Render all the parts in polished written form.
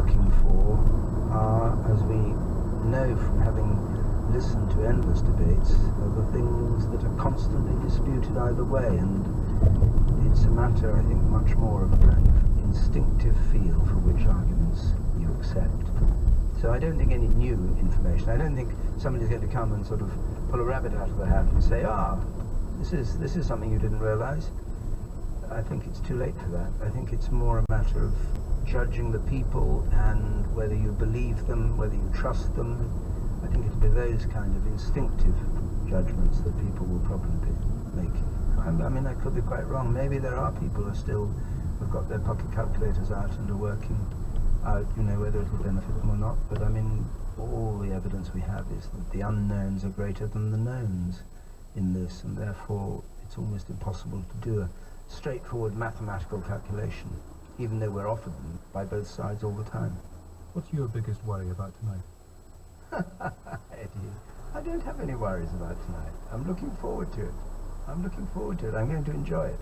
looking for are, as we know from having listened to endless debates, are the things that are constantly disputed either way, and it's a matter, I think, much more of a kind of instinctive feel for which arguments you accept. So I don't think any new information, I don't think somebody's going to come and sort of pull a rabbit out of the hat and say, this is something you didn't realise. I think it's too late for that. I think it's more a matter of judging the people and whether you believe them, whether you trust them. I think it'll be those kind of instinctive judgments that people will probably be making. I mean, I could be quite wrong. Maybe there are people who've got their pocket calculators out and are working out, whether it'll benefit them or not. But I mean, all the evidence we have is that the unknowns are greater than the knowns in this, and therefore it's almost impossible to do a straightforward mathematical calculation, even though we're offered them by both sides all the time. What's your biggest worry about tonight? Eddie, I don't have any worries about tonight. I'm looking forward to it. I'm going to enjoy it.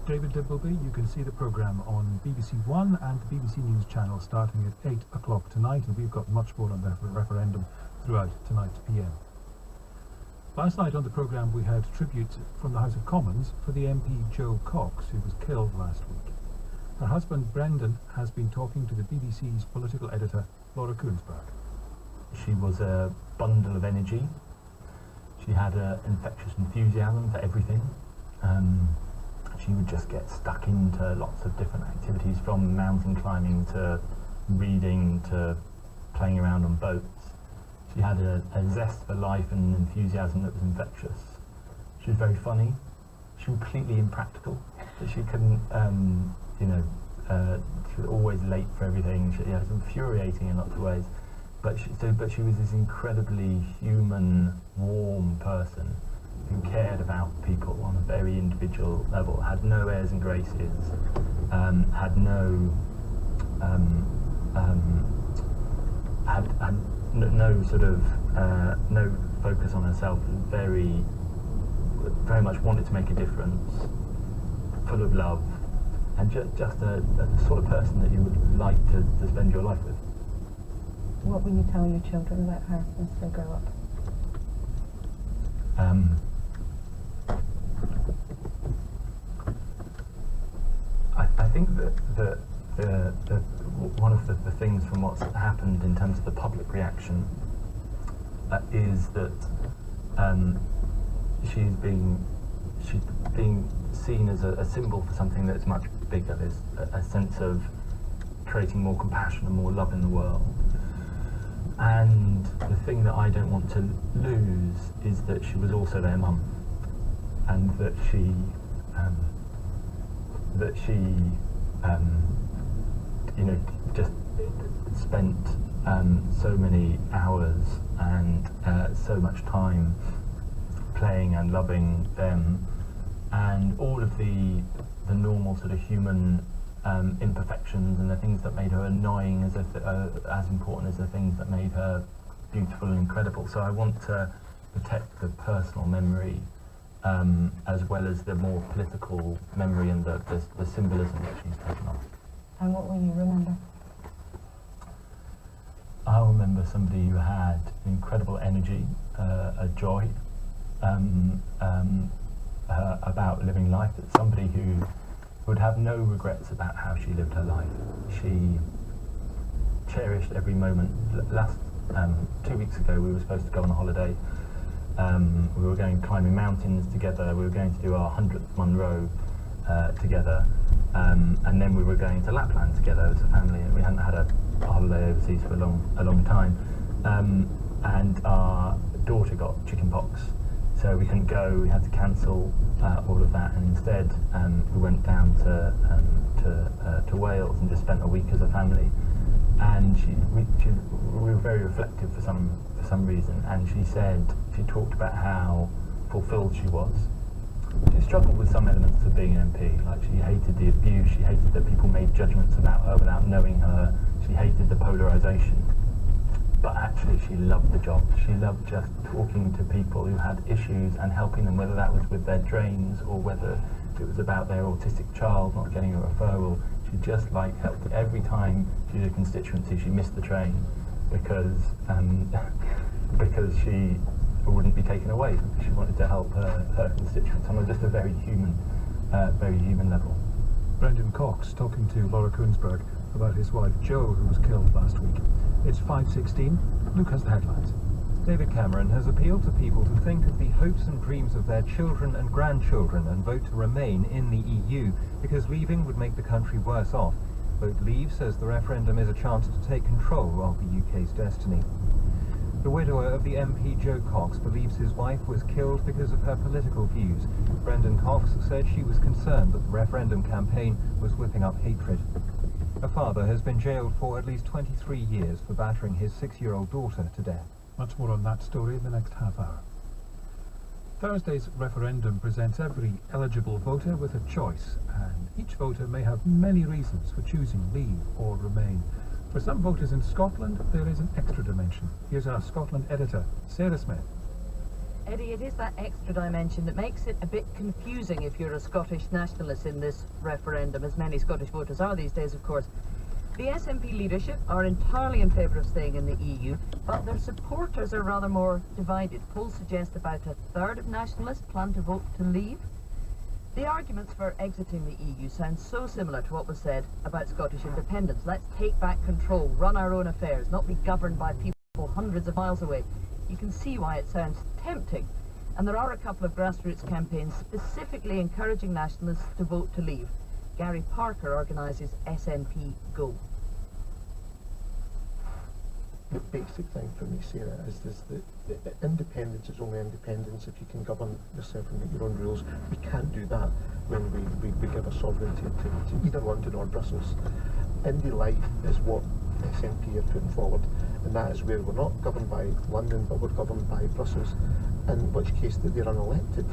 David Dimbleby, you can see the programme on BBC One and the BBC News channel starting at 8 o'clock tonight, and we've got much more on the referendum throughout tonight's PM. Last night on the programme we had tribute from the House of Commons for the MP Jo Cox, who was killed last week. Her husband Brendan has been talking to the BBC's political editor Laura Koonsberg. She was a bundle of energy. She had an infectious enthusiasm for everything. She would just get stuck into lots of different activities, from mountain climbing to reading to playing around on boats. She had a zest for life and an enthusiasm that was infectious. She was very funny. She was completely impractical. She couldn't, she was always late for everything. She was infuriating in lots of ways. But she was this incredibly human, warm person who cared about people on a very individual level, had no airs and graces, had no no focus on herself, very much wanted to make a difference, full of love, and just a sort of person that you would like to spend your life with. What will you tell your children about her as they grow up? I think that one of the things from what's happened in terms of the public reaction is that she's being seen as a symbol for something that's much bigger. There's a sense of creating more compassion and more love in the world. And the thing that I don't want to lose is that she was also their mum, and that she just spent so many hours and so much time playing and loving them, and all of the normal sort of human imperfections and the things that made her annoying as important as the things that made her beautiful and incredible. So I want to protect the personal memory as well as the more political memory and the symbolism that she's taken on. And what will you remember? I'll remember somebody who had incredible energy, a joy about living life. It's somebody who would have no regrets about how she lived her life. She cherished every moment. Last 2 weeks ago we were supposed to go on a holiday. We were going climbing mountains together. We were going to do our 100th Munro together, and then we were going to Lapland together as a family. And we hadn't had a holiday overseas for a long time, and our daughter got chickenpox, so we couldn't go. We had to cancel all of that, and instead we went down to Wales and just spent a week as a family. And we were very reflective for some reason, and she talked about how fulfilled she was. She struggled with some elements of being an MP, like she hated the abuse, she hated that people made judgments about her without knowing her, she hated the polarisation. But actually she loved the job. She loved just talking to people who had issues and helping them, whether that was with their drains or whether it was about their autistic child not getting a referral. She just liked helping. Every time she did a constituency, she missed the train because because she wouldn't be taken away. She wanted to help her constituents on just a very human level. Brendan Cox talking to Laura Koonsberg about his wife Jo, who was killed last week. It's 5:16. Luke has the headlines. David Cameron has appealed to people to think of the hopes and dreams of their children and grandchildren and vote to remain in the EU, because leaving would make the country worse off. Vote Leave says the referendum is a chance to take control of the UK's destiny. The widower of the MP Jo Cox believes his wife was killed because of her political views. Brendan Cox said she was concerned that the referendum campaign was whipping up hatred. Her father has been jailed for at least 23 years for battering his 6-year-old daughter to death. Much more on that story in the next half hour. Thursday's referendum presents every eligible voter with a choice, and each voter may have many reasons for choosing Leave or Remain. For some voters in Scotland, there is an extra dimension. Here's our Scotland editor, Sarah Smith. Eddie, it is that extra dimension that makes it a bit confusing if you're a Scottish nationalist in this referendum, as many Scottish voters are these days, of course. The SNP leadership are entirely in favour of staying in the EU, but their supporters are rather more divided. Polls suggest about a third of nationalists plan to vote to leave. The arguments for exiting the EU sound so similar to what was said about Scottish independence. Let's take back control, run our own affairs, not be governed by people hundreds of miles away. You can see why it sounds tempting. And there are a couple of grassroots campaigns specifically encouraging nationalists to vote to leave. Gary Parker organises SNP Go. The basic thing for me, Sarah, is that independence is only independence if you can govern yourself and make your own rules. We can't do that when we give our sovereignty to either London or Brussels. Indie life is what SNP are putting forward, and that is where we're not governed by London, but we're governed by Brussels, in which case that they're unelected.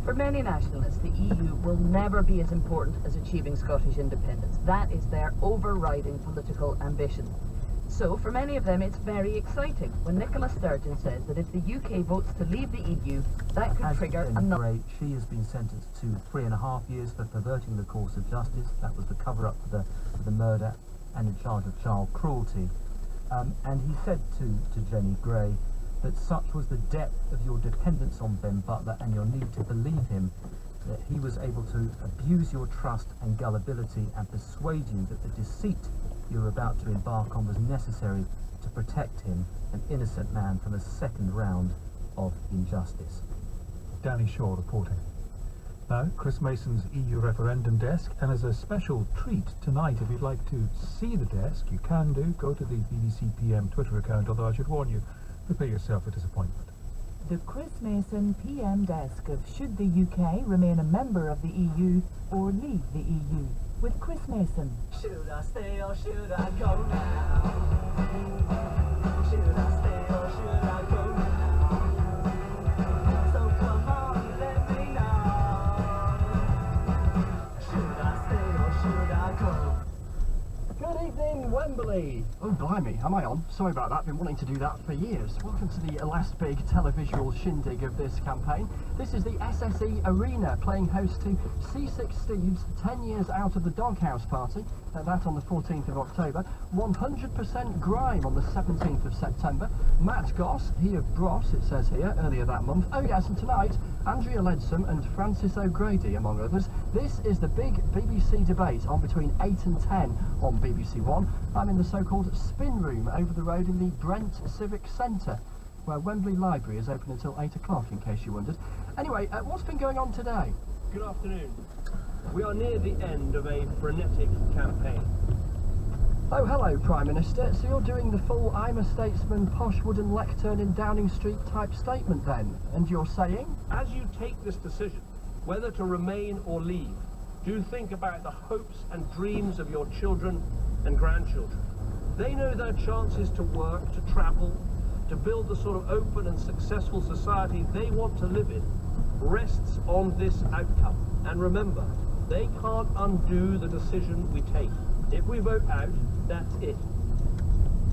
For many nationalists, the EU will never be as important as achieving Scottish independence. That is their overriding political ambition. So, for many of them, it's very exciting when Nicola Sturgeon says that if the UK votes to leave the EU, that could trigger another... She has been sentenced to 3.5 years for perverting the course of justice. That was the cover-up for the murder, and in charge of child cruelty. And he said to Jenny Gray that such was the depth of your dependence on Ben Butler and your need to believe him, that he was able to abuse your trust and gullibility and persuade you that the deceit you were about to embark on was necessary to protect him, an innocent man, from a second round of injustice. Danny Shaw reporting. Now, Chris Mason's EU referendum desk, and as a special treat tonight, if you'd like to see the desk, you can do. Go to the BBC PM Twitter account, although I should warn you, prepare yourself for disappointment. The Chris Mason PM desk of Should the UK remain a member of the EU or leave the EU? With Chris Mason. Should I stay or should I go now? Should I stay or should I go now? So come on, let me know. Should I stay or should I go? Good evening, Wembley. Oh, blimey, am I on? Sorry about that, been wanting to do that for years. Welcome to the last big televisual shindig of this campaign. This is the SSE Arena, playing host to C6 Steve's 10 years out of the Doghouse Party, that on the 14th of October, 100% Grime on the 17th of September, Matt Goss, he of Bros, it says here, earlier that month. Oh yes, and tonight, Andrea Leadsom and Francis O'Grady, among others. This is the big BBC debate on between 8 and 10 on BBC One. I'm in the so-called spin room over the road in the Brent Civic Centre, where Wembley Library is open until 8 o'clock, in case you wondered. Anyway, what's been going on today? Good afternoon. We are near the end of a frenetic campaign. Oh, hello, Prime Minister. So you're doing the full I'm a statesman, posh wooden lectern in Downing Street type statement then? And you're saying? As you take this decision, whether to remain or leave, do think about the hopes and dreams of your children and grandchildren. They know their chances to work, to travel, to build the sort of open and successful society they want to live in rests on this outcome. And remember, they can't undo the decision we take. If we vote out, that's it.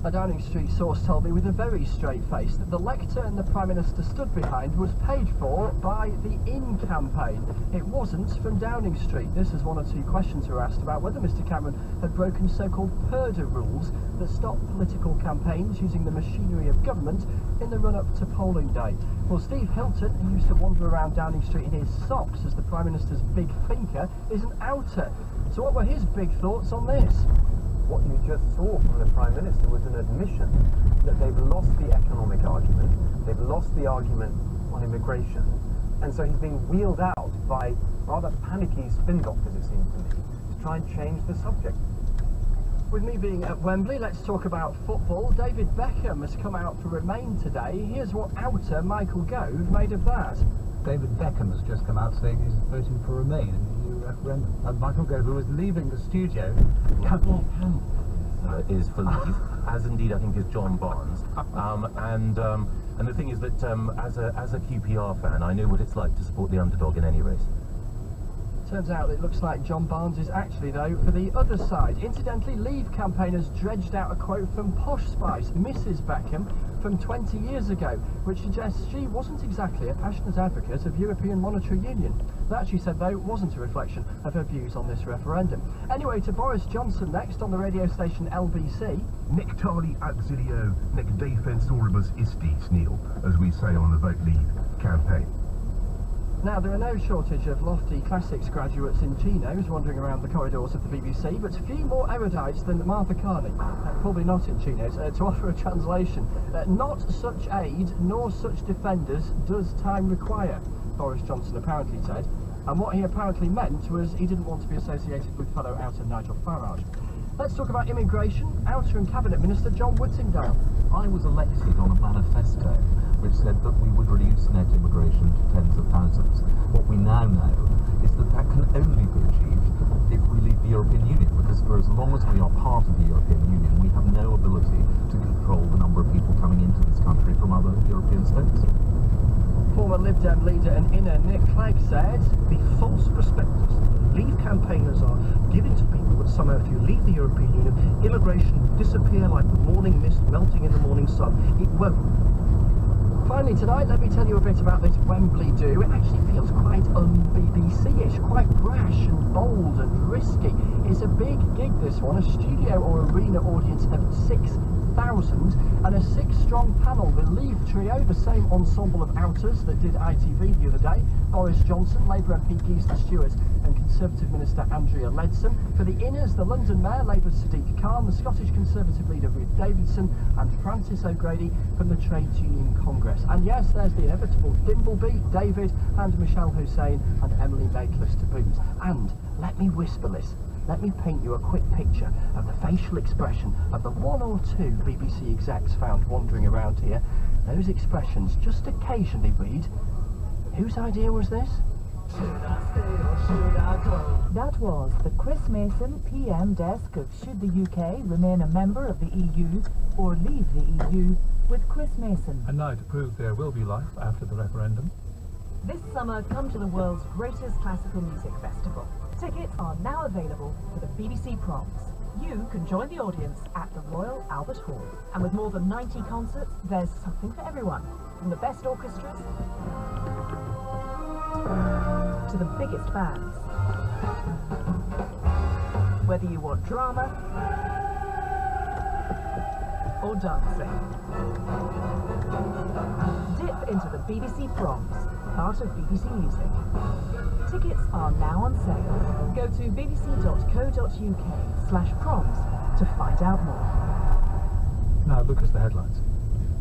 A Downing Street source told me with a very straight face that the lectern the Prime Minister stood behind was paid for by the In campaign. It wasn't from Downing Street. This is one or two questions were asked about whether Mr Cameron had broken so-called PERDA rules that stop political campaigns using the machinery of government in the run-up to polling day. Well, Steve Hilton, who used to wander around Downing Street in his socks as the Prime Minister's big thinker, is an outer. So what were his big thoughts on this? What you just saw from the Prime Minister was an admission that they've lost the economic argument, they've lost the argument on immigration, and so he's being wheeled out by rather panicky spin doctors, it seems to me, to try and change the subject. With me being at Wembley, let's talk about football. David Beckham has come out for Remain today. Here's what outer Michael Gove made of that. David Beckham has just come out saying he's voting for Remain in the EU referendum. And Michael Gove, who was leaving the studio, is for leave, as indeed I think is John Barnes. And the thing is that as a QPR fan, I know what it's like to support the underdog in any race. Turns out it looks like John Barnes is actually, though, for the other side. Incidentally, Leave campaigners dredged out a quote from Posh Spice, Mrs Beckham, from 20 years ago, which suggests she wasn't exactly a passionate advocate of European Monetary Union. That, she said, though, wasn't a reflection of her views on this referendum. Anyway, to Boris Johnson next on the radio station LBC. Nectali auxilio nec defensoribus istis, Neil, as we say on the Vote Leave campaign. Now, there are no shortage of lofty classics graduates in chinos wandering around the corridors of the BBC, but few more erudites than Martha Carney, probably not in chinos, to offer a translation. Not such aid, nor such defenders does time require, Boris Johnson apparently said, and what he apparently meant was he didn't want to be associated with fellow outer Nigel Farage. Let's talk about immigration. Outer and Cabinet Minister John Whittingdale. I was elected on a manifesto which said that we would reduce net immigration to tens of thousands. What we now know is that that can only be achieved if we leave the European Union, because for as long as we are part of the European Union, we have no ability to control the number of people coming into this country from other European states. Former Lib Dem leader and inner Nick Clegg said, the false prospectus Leave campaigners are giving to people that somehow if you leave the European Union, immigration will disappear like the morning mist melting in the morning sun. It won't. Finally tonight, let me tell you a bit about this Wembley do. It actually feels quite un-BBC-ish, quite brash and bold and risky. It's a big gig, this one, a studio or arena audience of 6,000 and a 6-strong panel. The Leave trio, the same ensemble of outers that did ITV the other day. Boris Johnson, Labour MP Geezer Stewart and Conservative Minister Andrea Leadsom. For the inners, the London Mayor, Labour's Sadiq Khan, the Scottish Conservative leader Ruth Davidson and Francis O'Grady from the Trades Union Congress. And yes, there's the inevitable Dimbleby, David and Michelle Hussein and Emily Maitlis to boot. And let me whisper this. Let me paint you a quick picture of the facial expression of the one or two BBC execs found wandering around here. Those expressions just occasionally read, whose idea was this? Should I stay or should I go? That was the Chris Mason PM desk of Should the UK remain a member of the EU or leave the EU with Chris Mason. And now to prove there will be life after the referendum. This summer, come to the world's greatest classical music festival. Tickets are now available for the BBC Proms. You can join the audience at the Royal Albert Hall. And with more than 90 concerts, there's something for everyone. From the best orchestras to the biggest bands. Whether you want drama or dancing. Dip into the BBC Proms, part of BBC Music. Tickets are now on sale. Go to bbc.co.uk/proms to find out more. Now look at the headlines.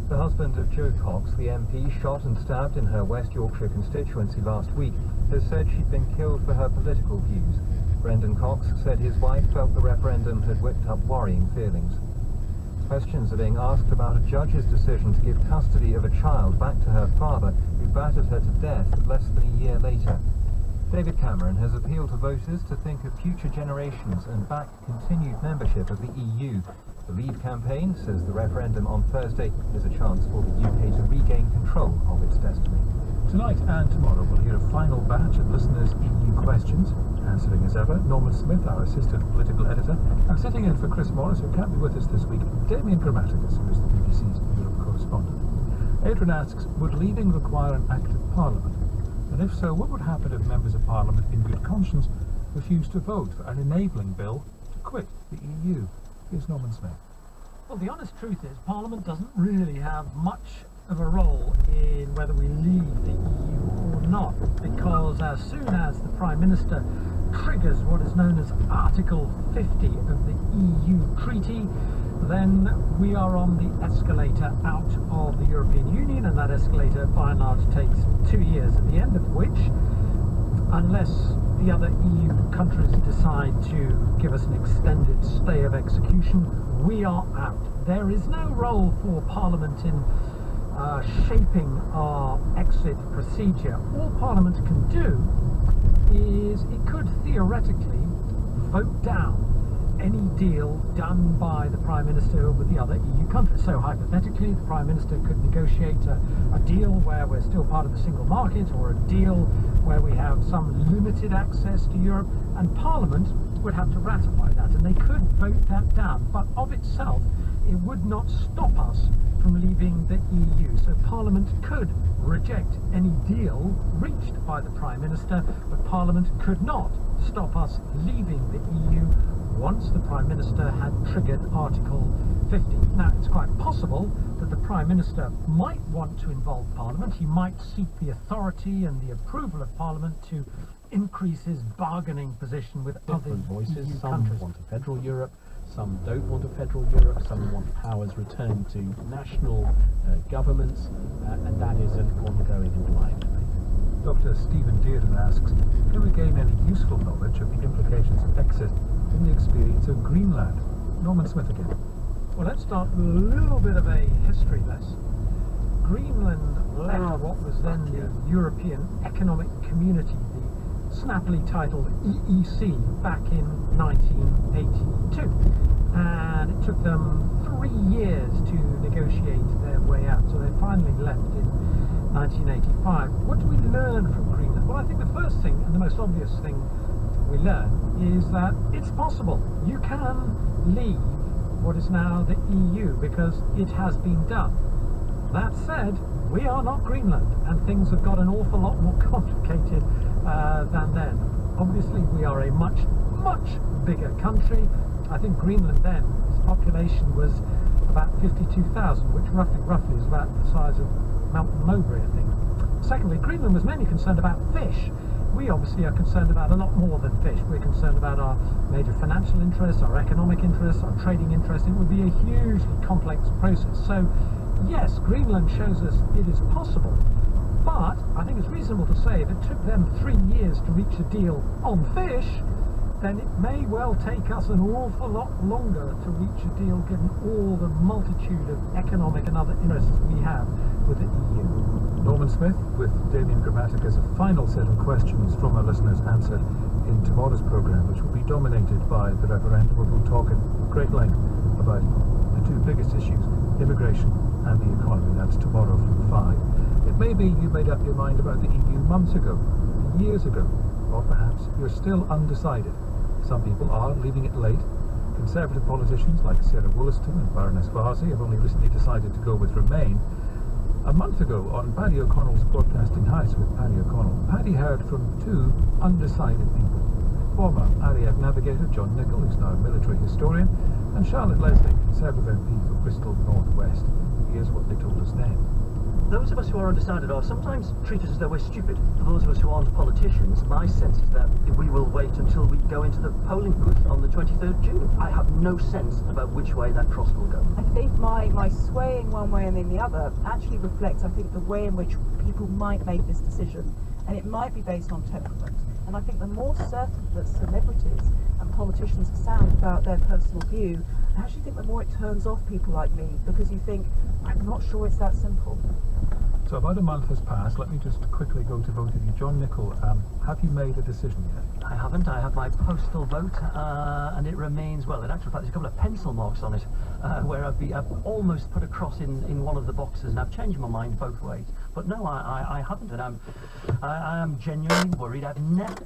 The husband of Jo Cox, the MP shot and stabbed in her West Yorkshire constituency last week, has said she'd been killed for her political views. Brendan Cox said his wife felt the referendum had whipped up worrying feelings. Questions are being asked about a judge's decision to give custody of a child back to her father, who battered her to death less than a year later. David Cameron has appealed to voters to think of future generations and back continued membership of the EU. The Leave campaign says the referendum on Thursday is a chance for the UK to regain control of its destiny. Tonight and tomorrow we'll hear a final batch of listeners' EU questions. Answering as ever, Norman Smith, our assistant political editor, and sitting in for Chris Morris, who can't be with us this week, Damien Grammaticus, who is the BBC's Europe correspondent. Adrian asks, would leaving require an Act of Parliament? And if so, what would happen if members of Parliament in good conscience refused to vote for an enabling bill to quit the EU? Here's Norman Smith. Well, the honest truth is Parliament doesn't really have much of a role in whether we leave the EU or not, because as soon as the Prime Minister triggers what is known as Article 50 of the EU Treaty, then we are on the escalator out of the European Union, and that escalator by and large takes 2 years, at the end of which, unless the other EU countries decide to give us an extended stay of execution, we are out. There is no role for Parliament in shaping our exit procedure. All Parliament can do is it could theoretically vote down any deal done by the Prime Minister with the other EU countries. So hypothetically, the Prime Minister could negotiate a deal where we're still part of the single market, or a deal where we have some limited access to Europe, and Parliament would have to ratify that, and they could vote that down. But of itself, it would not stop us from leaving the EU. So Parliament could reject any deal reached by the Prime Minister, but Parliament could not stop us leaving the EU once the Prime Minister had triggered Article 50. Now, it's quite possible that the Prime Minister might want to involve Parliament. He might seek the authority and the approval of Parliament to increase his bargaining position with other voices. EU Some countries. want a federal Europe, some don't want a federal Europe, some want powers returned to national governments, and that is an ongoing and live debate. Dr. Stephen Dearden asks, can we gain any useful knowledge of the implications of exit in the experience of Greenland? Norman Smith again. Well, let's start with a little bit of a history lesson. Greenland left what was then the European Economic Community, the snappily titled EEC, back in 1982. And it took them 3 years to negotiate their way out, so they finally left in 1985. What do we learn from Greenland? Well, I think the first thing, and the most obvious thing we learn, is that it's possible. You can leave what is now the EU, because it has been done. That said, we are not Greenland, and things have got an awful lot more complicated than then. Obviously, we are a much, much bigger country. I think Greenland then, its population was about 52,000, which roughly is about the size of Mount Mowbray, I think. Secondly, Greenland was mainly concerned about fish. We obviously are concerned about a lot more than fish. We're concerned about our major financial interests, our economic interests, our trading interests. It would be a hugely complex process. So, yes, Greenland shows us it is possible. But I think it's reasonable to say if it took them 3 years to reach a deal on fish, then it may well take us an awful lot longer to reach a deal, given all the multitude of economic and other interests we have with the EU. Norman Smith with Damien Grammaticus, a final set of questions from our listeners answered in tomorrow's programme, which will be dominated by the referendum, where we'll talk at great length about the two biggest issues, immigration and the economy. That's tomorrow from 5. It may be you made up your mind about the EU months ago, years ago, or perhaps you're still undecided. Some people are leaving it late. Conservative politicians like Sarah Wollaston and Baroness Varsi have only recently decided to go with Remain. A month ago on Paddy O'Connell's Broadcasting House with Paddy O'Connell, Paddy heard from 2 undecided people. Former RAF navigator John Nicholl, who's now a military historian, and Charlotte Leslie, Conservative MP for Bristol North West. Here's what they told us then. Those of us who are undecided are sometimes treated as though we're stupid. For those of us who aren't politicians, my sense is that we will wait until we go into the polling booth on the 23rd June. I have no sense about which way that cross will go. I think my swaying one way and then the other actually reflects, I think, the way in which people might make this decision. And it might be based on temperament. And I think the more certain that celebrities and politicians sound about their personal view, I actually think the more it turns off people like me, because you think, I'm not sure it's that simple. So about a month has passed. Let me just quickly go to both of you. John Nicholl, have you made a decision yet? I haven't. I have my postal vote, and it remains, well, in actual fact, there's a couple of pencil marks on it, where I've almost put a cross in one of the boxes, and I've changed my mind both ways. But no, I haven't, and I am genuinely worried. I've never